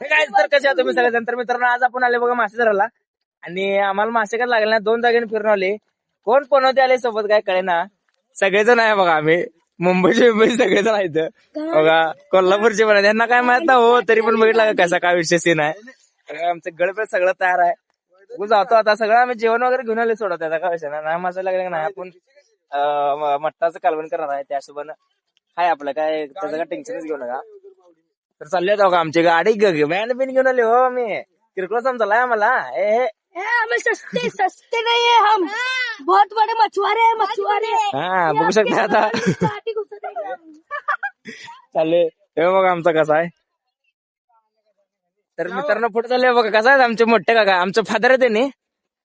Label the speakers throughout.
Speaker 1: काय तर कसे आहात तुम्ही सगळेजण? तर मित्रांनो आज आपण आले बघा मासे धरायला आणि आम्हाला मासे काय लागले ना 2 जागेने फिरून आले. कोण पनवते आले सोबत काय कळेना. सगळेजण आहे बघा आम्ही मुंबईचे सगळेजण आहेत बघा. कोल्हापूरचे पण आहेत. यांना काय माहित ना हो तरी पण बघितलं का कसा काय विषय सीन आहे. आमचं गडबड सगळं तयार आहे. जातो आता सगळं आम्ही जेवण वगैरे घेऊन आले सोडा त्याचा काय विषय नाही मासा लागले नाही आपण मट्टाचं कालवण करणार आहे त्या हिशोबानं हाय आपलं काय त्याचं काय टेन्शनच घेऊ नका. तर चालले जाऊ का आमची गाडी व्हॅन बिन घेऊन आली हो मी किरकोळ समजालाय आम्हाला
Speaker 2: हमें सस्ते सस्ते नहीं है हम बहुत बड़े मछुआरे हैं मछुआरे
Speaker 1: हा बघू शकता आता चालले हे बघा आमचा कसा आहे. तर मित्रांनो पुढे चालले बघा कसा आहे आमचे मोठे काका आमचं फादर आहे त्यांनी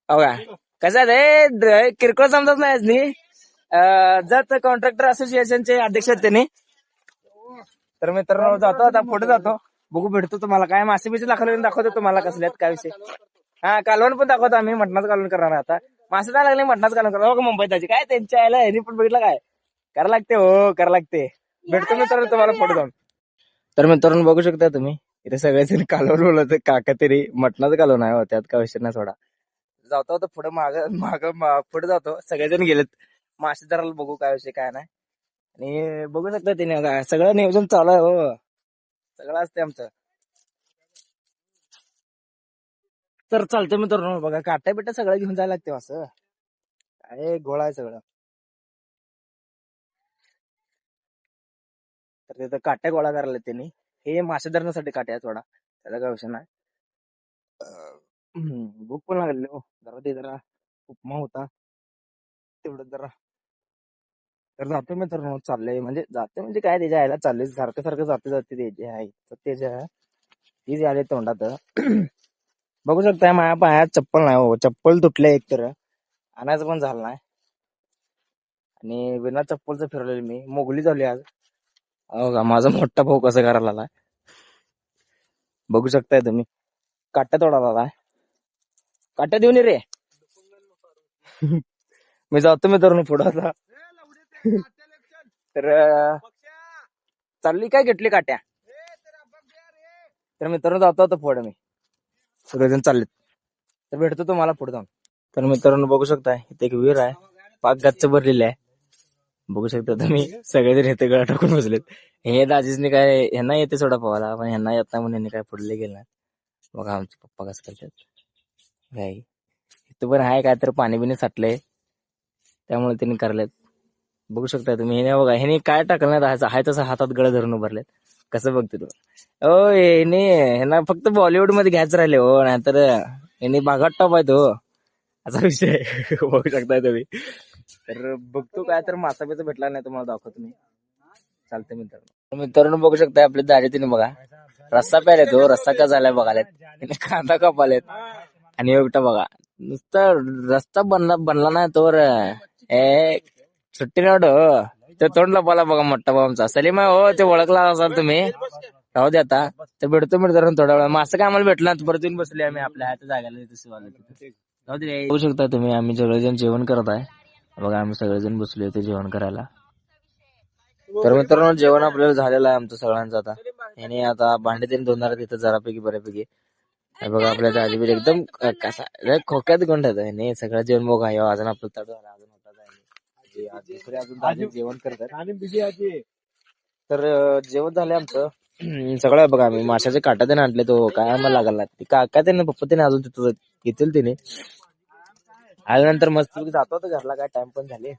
Speaker 1: बघा कसं आहे किरकोळ समजत नाही जत कॉन्ट्रॅक्टर असोसिएशनचे अध्यक्ष आहेत त्यांनी. तर मित्रांनो जातो आता पुढे जातो बघू भेटतो तुम्हाला काय मासे बिसे दाखवतो तुम्हाला कसल्यात काय विषय. हा कालवण पण दाखवतो आम्ही मटणाचं कालवण करणार आहे आता मासे जायला लागले मटणाचं कालवण करणार बघा मुंबईत जायचे काय त्यांच्या यायला ह्यांनी पण बघितलं काय करा लागते हो करा लागते. भेटतो मित्रांनो तुम्हाला पुढे जाऊन. तर मित्रांनो बघू शकता तुम्ही इथे सगळेजण कालवण बोलत काका तरी मटणाचं कालवण आहे त्यात काय विषय नाही सोडा. जातो आता पुढे माग पुढे जातो सगळेजण गेलेत मासे धरायला बघू काय विषय काय नाही. आणि बघू शकता तिने सगळं नियोजन चालू आहे हो सगळं असते आमचं. तर चालतं मित्रांनो बघा काट्या बिट्या सगळं घेऊन जायला लागते असं काय गोळा आहे सगळं. तर तिथं काट्या गोळा करायला त्यांनी हे मासे धरण्यासाठी काट्या आहेत थोडा त्याचा काय विषय नाही. भूक पण लागली हो जरा उपमा होता तेवढं जरा. तर जातो मित्रांनो चाललंय म्हणजे जाते म्हणजे काय त्याच्या आयला चाललंय सारखं सारखं जाते त्याचे आहे तर त्याच्या तीच आले तोंडात. बघू शकताय माझ्या पायात चप्पल नाही हो चप्पल तुटले एक तर आणायचं पण झालं नाही आणि बिना चप्पलचं फिरलेलं मी मोगली झाली आज. हो का माझा मोठा भाऊ कसं करायला आलाय बघू शकताय तुम्ही. काट्या तोडायला आलाय काट्या देऊन ये रे. मी जातो मित्रांनो पुढं आता. तर चालली काय घेतली काट्या तर मित्रांनो जातो आता पुढे मी सगळेजण चाललेत तर भेटतो तुम्हाला पुढे जाऊन. तर मित्रांनो बघू शकताय इथे एक विहीर आहे पाक गच्च भरलेली आहे बघू शकता तुम्ही सगळेजण इथे गळा टाकून बसलेत. हे दाजीसनी काय ह्यांना येते सोडा पवायला पण ह्यांना येत नाही म्हणून यांनी काय पुढले गेलं नाही. बघा आमचे पप्पा कसं करतात काय इथं पण आहे काय तर पाणी बिणी साठलंय त्यामुळे त्यांनी करलेत. बघू शकता तुम्ही हे बघा ह्याने काय टाकलं नाही हाय तसं हातात गळ धरून उभारलेत कसं बघते तू. हो ह्यांना फक्त बॉलिवूड मध्ये घ्यायचं राहिले हो नाहीतर यांनी बागात टॉप आहेत हो असा विषय बघू शकताय तुम्ही. तर बघतो काय तर मासा बिसा भेटला नाही तुम्हाला दाखवतो मी चालतंय मित्रांनो बघू शकताय आपले दाढी तिने बघा रस्सा प्यायलेत हो रस्सा का झालाय बघालेत कांदा कापालेत आणि एकटा बघा नुसतं रस्ता बनला नाही तोवर सुट्टी नव्हतं हो ते तोंड लपाला बघा मोठा भाऊ आमचा सलीम आहे हो ते ओळखला असाल तुम्ही राहू दे आता. तर भेटतो मित्रांनो थोडा वेळा मासं काय आम्हाला भेटला परत येऊन बसले आम्ही आपल्या हात जागायला. बघू शकता तुम्ही आम्ही सगळेजण जेवण करत आहे बघा आम्ही सगळेजण बसलो होते जेवण करायला. तर मित्रांनो जेवण आपल्याला झालेलं आहे आमचं सगळ्यांचं आता याने आता भांडे त्यांनी धुणार तिथं जरापैकी बऱ्यापैकी बघा आपल्या दाजी एकदम कसा खोक्यात गुंडात आहे सगळं जेवण बघा अजून आपलं तड अजून अजून जेवण करतात. तर जेवण झालंय आमचं सगळं बघा आम्ही माशाचे काटा त्याने आणले तो काय आम्हाला लागला काका त्याने पप्पा त्याने अजून तिथं घेतील त्याने आल्यानंतर मस्त जातो होतं घरला काय टाइम पण झाले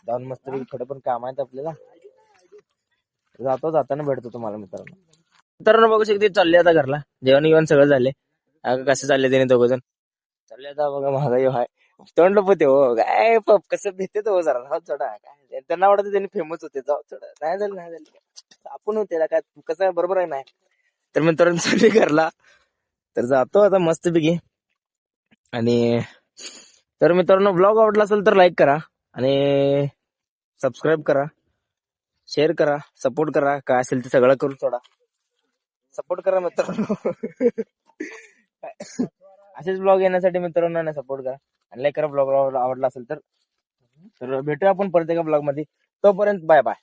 Speaker 1: जाऊन मस्त थोडं पण काम आहेत आपल्याला जाताना भेटतो तुम्हाला मित्रांनो बघू शकते चालले आता घरला जेवण घेऊन सगळं झाले कसे चालले त्याने दोघं जण चालले आता बघा महागाई हाय तोंड पोते हो काय कसं भेटते तो जरा राहत थोडा काय त्यांना वाटत त्यांनी फेमस होते जाऊ थोडं नाही झालं आपण होते काय कसं बरोबर आहे नाही. तर मित्रांनो चालले घरला तर जातो आता मस्त पैकी. आणि तर मित्रांनो ब्लॉग आवडला असेल तर लाईक करा आणि सबस्क्राईब करा शेअर करा सपोर्ट करा काय असेल ते सगळं करू थोडा सपोर्ट करा मित्रांनो. असेच ब्लॉग येण्यासाठी मित्रांनो सपोर्ट करा आणि लाईक करा ब्लॉग आवडला असेल तर भेटूया आपण परत एका ब्लॉग मध्ये तोपर्यंत बाय बाय.